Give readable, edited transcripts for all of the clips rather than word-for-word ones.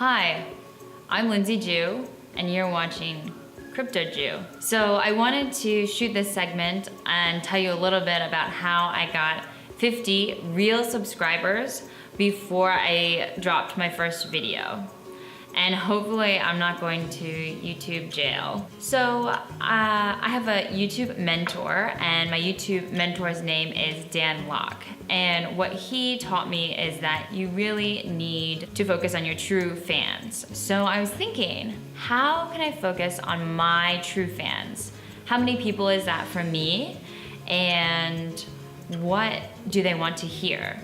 Hi, I'm Lindsay Joo, and you're watching Crypto Joo. So I wanted to shoot this segment and tell you a little bit about how I got 50 real subscribers before I dropped my first video. And hopefully I'm not going to YouTube jail. So I have a YouTube mentor, and my YouTube mentor's name is Dan Locke. And what he taught me is that you really need to focus on your true fans. So I was thinking, how can I focus on my true fans? How many people is that for me? And what do they want to hear?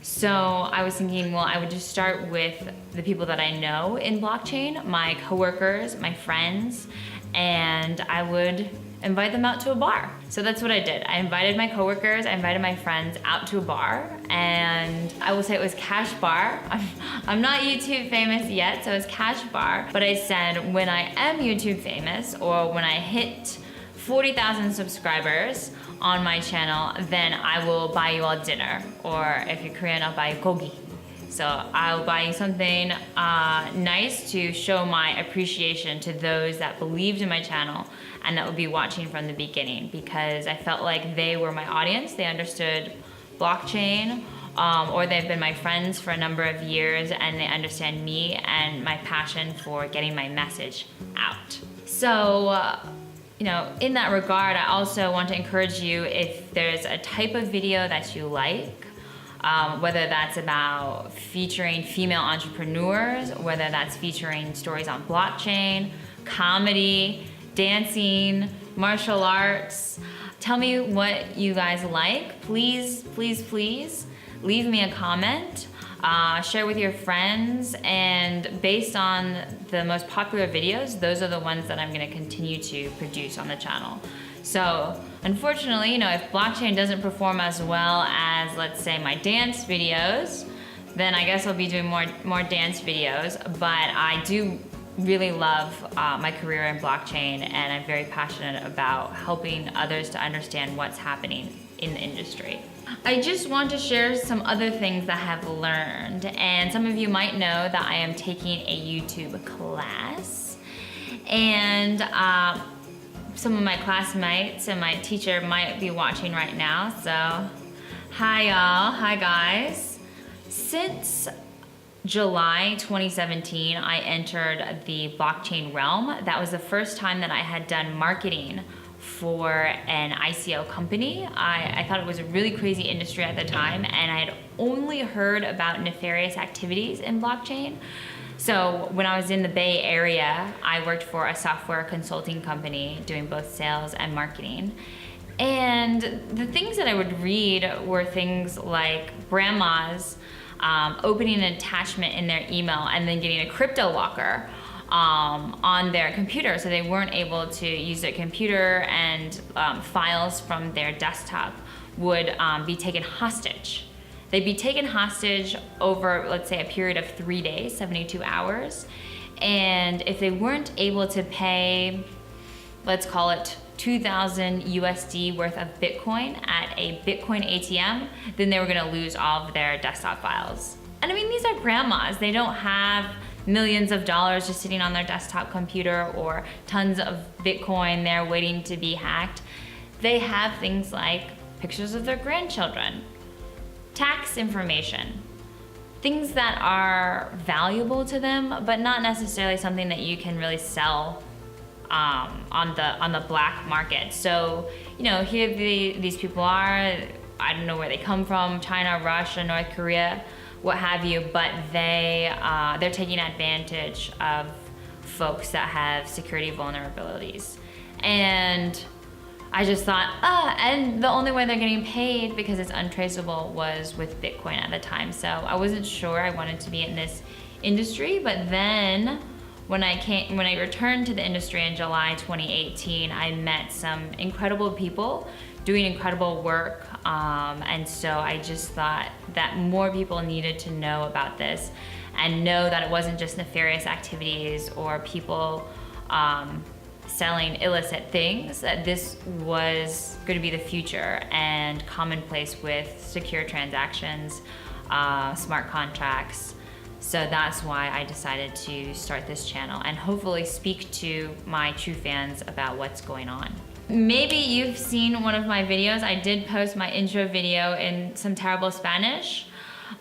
So I was thinking, well, I would just start with the people that I know in blockchain, my coworkers, my friends, and I would invite them out to a bar. So that's what I did. I invited my coworkers, I invited my friends out to a bar, and I will say it was Cash Bar. I'm not YouTube famous yet, so it's Cash Bar, but I said when I am YouTube famous, or when I hit 40,000 subscribers on my channel, then I will buy you all dinner. Or if you're Korean, I'll buy you gogi. So I'll buy you something nice to show my appreciation to those that believed in my channel and that would be watching from the beginning, because I felt like they were my audience. They understood blockchain, or they've been my friends for a number of years, and they understand me and my passion for getting my message out. So, in that regard, I also want to encourage you, if there's a type of video that you like, whether that's about featuring female entrepreneurs, whether that's featuring stories on blockchain, comedy, dancing, martial arts, tell me what you guys like. Please, please, please leave me a comment. Share with your friends, and based on the most popular videos, those are the ones that I'm going to continue to produce on the channel. So unfortunately, if blockchain doesn't perform as well as, let's say, my dance videos, then I guess I'll be doing more dance videos. But I do really love my career in blockchain, and I'm very passionate about helping others to understand what's happening in the industry. I just want to share some other things that I have learned, and some of you might know that I am taking a YouTube class, and some of my classmates and my teacher might be watching right now, so hi y'all, hi guys. Since July 2017, I entered the blockchain realm. That was the first time that I had done marketing for an ICO company. I thought it was a really crazy industry at the time, and I had only heard about nefarious activities in blockchain. So when I was in the Bay Area, I worked for a software consulting company doing both sales and marketing. And the things that I would read were things like grandmas opening an attachment in their email and then getting a crypto locker on their computer, so they weren't able to use their computer, and files from their desktop would be taken hostage. They'd be taken hostage over, let's say, a period of 3 days, 72 hours. And if they weren't able to pay, let's call it 2,000 USD worth of Bitcoin at a Bitcoin ATM, then they were gonna lose all of their desktop files. And I mean, these are grandmas. They don't have millions of dollars just sitting on their desktop computer, or tons of Bitcoin there waiting to be hacked. They have things like pictures of their grandchildren, tax information, things that are valuable to them, but not necessarily something that you can really sell on the black market. So, here these people are, I don't know where they come from, China, Russia, North Korea, what have you, but they're taking advantage of folks that have security vulnerabilities. And I just thought, and the only way they're getting paid, because it's untraceable, was with Bitcoin at the time. So I wasn't sure I wanted to be in this industry, but then when I returned to the industry in July 2018, I met some incredible people doing incredible work, and so I just thought that more people needed to know about this and know that it wasn't just nefarious activities or people selling illicit things, that this was going to be the future and commonplace with secure transactions, smart contracts, So that's why I decided to start this channel and hopefully speak to my true fans about what's going on. Maybe you've seen one of my videos. I did post my intro video in some terrible Spanish.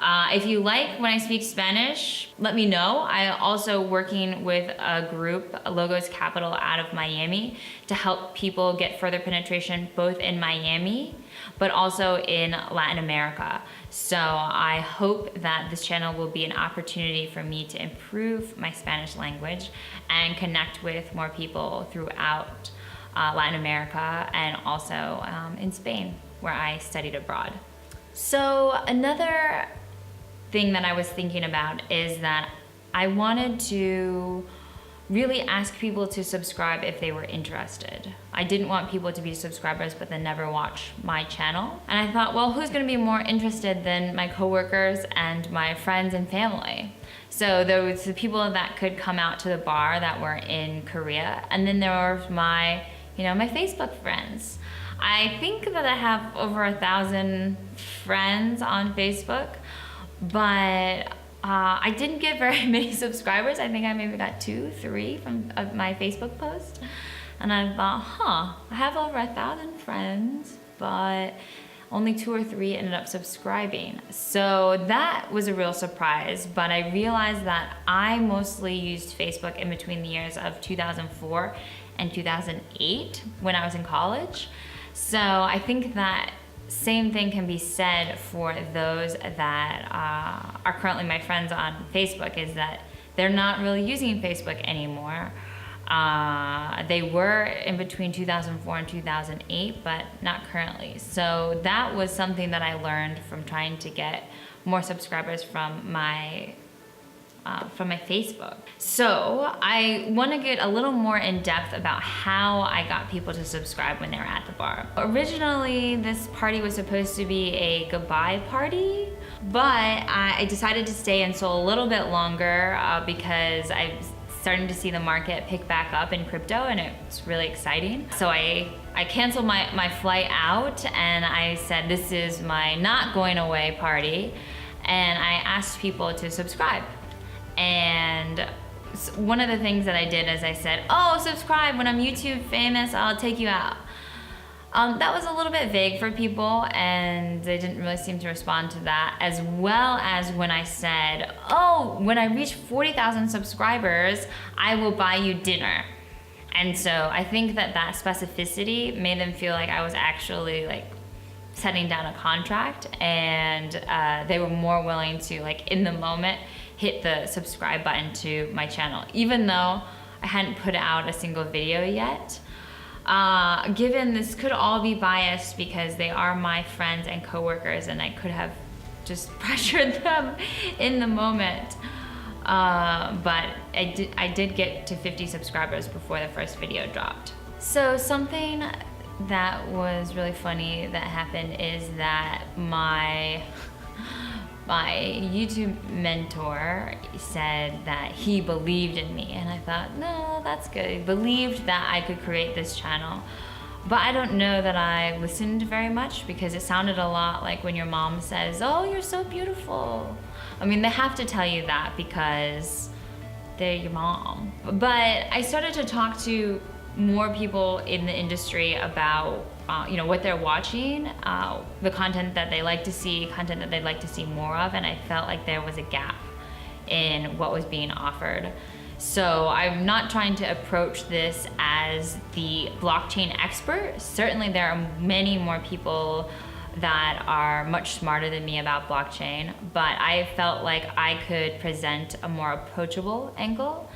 If you like when I speak Spanish, let me know. I'm also working with a group, Logos Capital, out of Miami to help people get further penetration both in Miami but also in Latin America. So I hope that this channel will be an opportunity for me to improve my Spanish language and connect with more people throughout Latin America and also in Spain, where I studied abroad. So another thing that I was thinking about is that I wanted to really ask people to subscribe if they were interested. I didn't want people to be subscribers but then never watch my channel. And I thought, well, who's gonna be more interested than my coworkers and my friends and family? So there was the people that could come out to the bar that were in Korea, and then there were my Facebook friends. I think that I have over 1,000 friends on Facebook, but I didn't get very many subscribers. I think I maybe got 2, 3 from my Facebook post. And I thought, I have over 1,000 friends, but only 2 or 3 ended up subscribing. So that was a real surprise, but I realized that I mostly used Facebook in between the years of 2004 and 2008 when I was in college. So I think that same thing can be said for those that are currently my friends on Facebook, is that they're not really using Facebook anymore. They were in between 2004 and 2008, but not currently. So that was something that I learned from trying to get more subscribers from my Facebook. So I want to get a little more in depth about how I got people to subscribe when they were at the bar. Originally, this party was supposed to be a goodbye party, but I decided to stay until a little bit longer because I'm starting to see the market pick back up in crypto, and it's really exciting. So I canceled my flight out, and I said this is my not going away party, and I asked people to subscribe. And one of the things that I did is I said, oh, subscribe, when I'm YouTube famous, I'll take you out. That was a little bit vague for people, and they didn't really seem to respond to that, as well as when I said, oh, when I reach 40,000 subscribers, I will buy you dinner. And so I think that specificity made them feel like I was actually like setting down a contract, and they were more willing to, like, in the moment, hit the subscribe button to my channel, even though I hadn't put out a single video yet. Given this could all be biased because they are my friends and coworkers, and I could have just pressured them in the moment. But I did get to 50 subscribers before the first video dropped. So something that was really funny that happened is that my YouTube mentor said that he believed in me, and I thought, no, that's good. He believed that I could create this channel. But I don't know that I listened very much, because it sounded a lot like when your mom says, oh, you're so beautiful. I mean, they have to tell you that because they're your mom. But I started to talk to more people in the industry about what they're watching, the content that they like to see, content that they'd like to see more of, and I felt like there was a gap in what was being offered. So I'm not trying to approach this as the blockchain expert. Certainly there are many more people that are much smarter than me about blockchain, but I felt like I could present a more approachable angle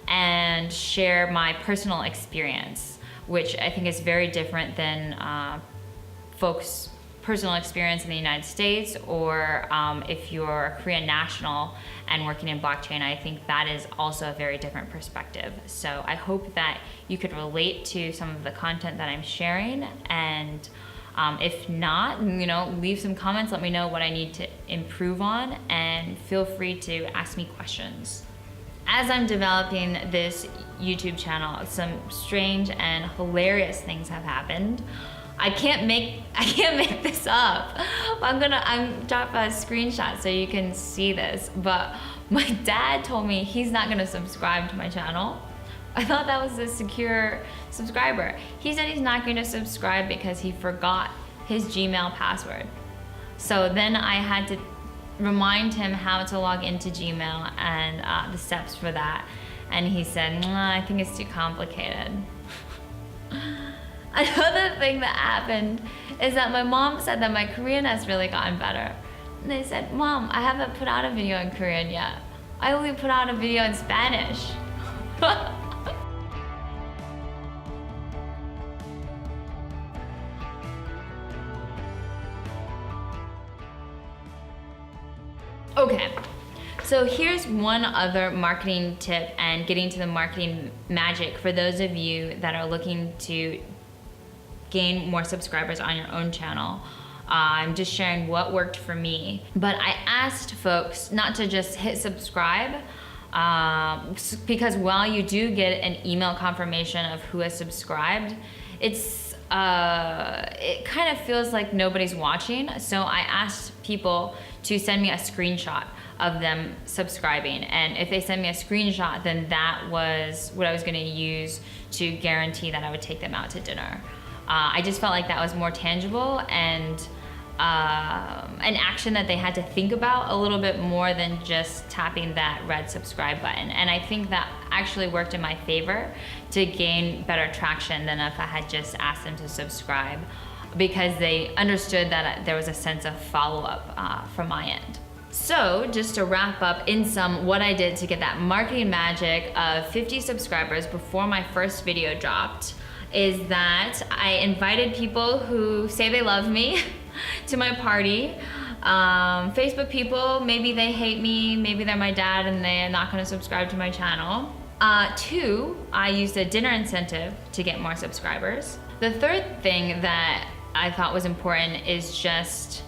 and share my personal experience, which I think is very different than folks' personal experience in the United States, or if you're a Korean national and working in blockchain, I think that is also a very different perspective. So I hope that you could relate to some of the content that I'm sharing, and if not, leave some comments, let me know what I need to improve on, and feel free to ask me questions. As I'm developing this YouTube channel, some strange and hilarious things have happened. I can't make this up. I'm drop a screenshot so you can see this. But my dad told me he's not gonna subscribe to my channel. I thought that was a secure subscriber. He said he's not gonna subscribe because he forgot his Gmail password. So then I had to remind him how to log into Gmail and the steps for that. And he said, I think it's too complicated. Another thing that happened is that my mom said that my Korean has really gotten better. And they said, Mom, I haven't put out a video in Korean yet. I only put out a video in Spanish. Okay, so here's one other marketing tip and getting to the marketing magic for those of you that are looking to gain more subscribers on your own channel. I'm just sharing what worked for me. But I asked folks not to just hit subscribe, because while you do get an email confirmation of who has subscribed, it kind of feels like nobody's watching. So I asked people to send me a screenshot of them subscribing. And if they send me a screenshot, then that was what I was gonna use to guarantee that I would take them out to dinner. I just felt like that was more tangible and an action that they had to think about a little bit more than just tapping that red subscribe button. And I think that actually worked in my favor to gain better traction than if I had just asked them to subscribe, because they understood that there was a sense of follow-up from my end. So just to wrap up in sum, what I did to get that marketing magic of 50 subscribers before my first video dropped is that I invited people who say they love me to my party. Facebook people, maybe they hate me, maybe they're my dad and they're not gonna subscribe to my channel. 2, I used a dinner incentive to get more subscribers. The third thing that I thought was important is just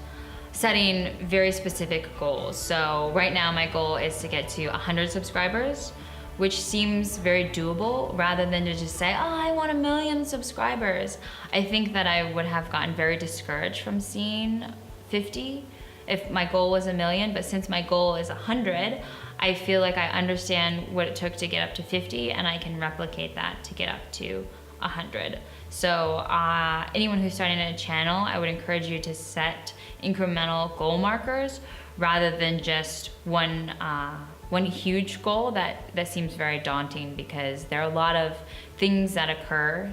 setting very specific goals. So right now my goal is to get to 100 subscribers, which seems very doable rather than to just say, oh, I want 1 million subscribers. I think that I would have gotten very discouraged from seeing 50 if my goal was 1 million, but since my goal is 100, I feel like I understand what it took to get up to 50 and I can replicate that to get up to 100. So anyone who's starting a channel, I would encourage you to set incremental goal markers rather than just one huge goal that seems very daunting, because there are a lot of things that occur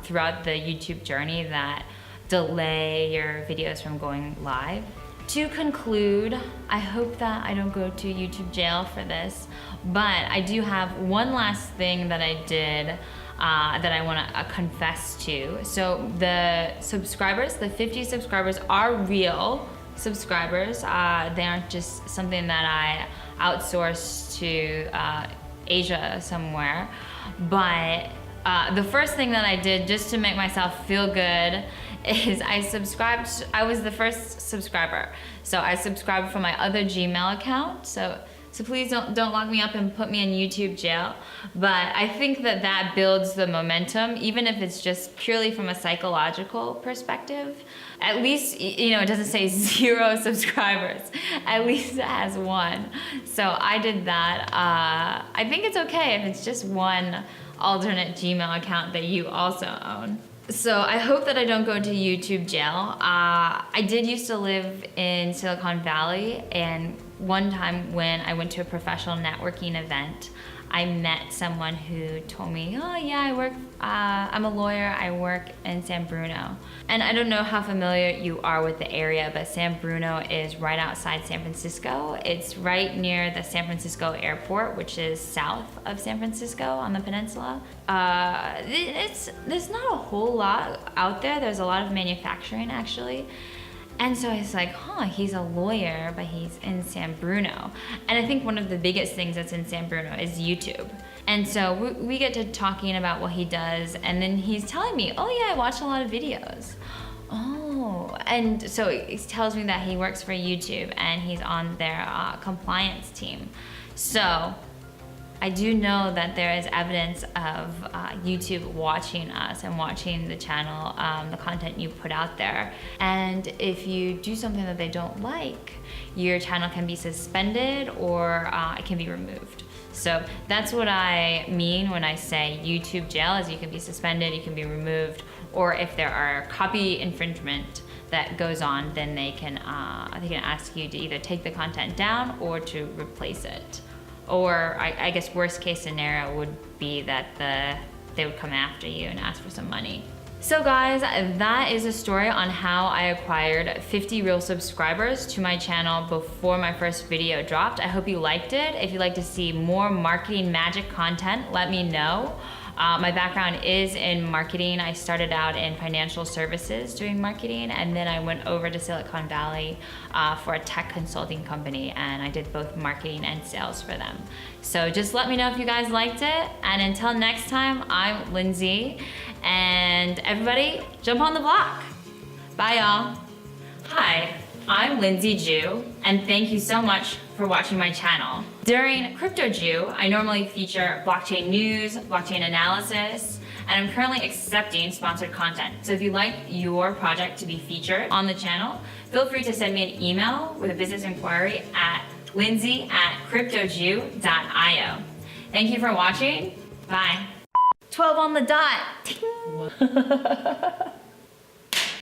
throughout the YouTube journey that delay your videos from going live. To conclude, I hope that I don't go to YouTube jail for this, but I do have one last thing that I did that I want to confess to. So the subscribers, the 50 subscribers are real subscribers. They aren't just something that I outsourced to Asia somewhere. But the first thing that I did just to make myself feel good is I subscribed. I was the first subscriber. So I subscribed from my other Gmail account. So please don't lock me up and put me in YouTube jail. But I think that builds the momentum, even if it's just purely from a psychological perspective. At least, it doesn't say 0 subscribers. At least it has 1. So I did that. I think it's okay if it's just one alternate Gmail account that you also own. So I hope that I don't go to YouTube jail. I did used to live in Silicon Valley, and one time when I went to a professional networking event, I met someone who told me, oh yeah, I'm a lawyer, I work in San Bruno. And I don't know how familiar you are with the area, but San Bruno is right outside San Francisco. It's right near the San Francisco airport, which is south of San Francisco on the peninsula. There's not a whole lot out there. There's a lot of manufacturing actually. And so it's like, he's a lawyer, but he's in San Bruno. And I think one of the biggest things that's in San Bruno is YouTube. And so we get to talking about what he does, and then he's telling me, oh yeah, I watch a lot of videos. Oh, and so he tells me that he works for YouTube and he's on their compliance team. So I do know that there is evidence of YouTube watching us and watching the channel, the content you put out there. And if you do something that they don't like, your channel can be suspended or it can be removed. So that's what I mean when I say YouTube jail, is you can be suspended, you can be removed, or if there are copy infringement that goes on, then they can ask you to either take the content down or to replace it. Or I guess worst case scenario would be that they would come after you and ask for some money. So guys, that is a story on how I acquired 50 real subscribers to my channel before my first video dropped. I hope you liked it. If you'd like to see more marketing magic content, let me know. My background is in marketing. I started out in financial services doing marketing, and then I went over to Silicon Valley for a tech consulting company, and I did both marketing and sales for them. So just let me know if you guys liked it, and until next time, I'm Lindsay, and everybody jump on the block. Bye y'all. Hi, I'm Lindsay Joo, and thank you so much for watching my channel. During Crypto Joo, I normally feature blockchain news, blockchain analysis, and I'm currently accepting sponsored content. So if you'd like your project to be featured on the channel, feel free to send me an email with a business inquiry at lindsay@cryptojoo.io. Thank you for watching. Bye. 12 on the dot.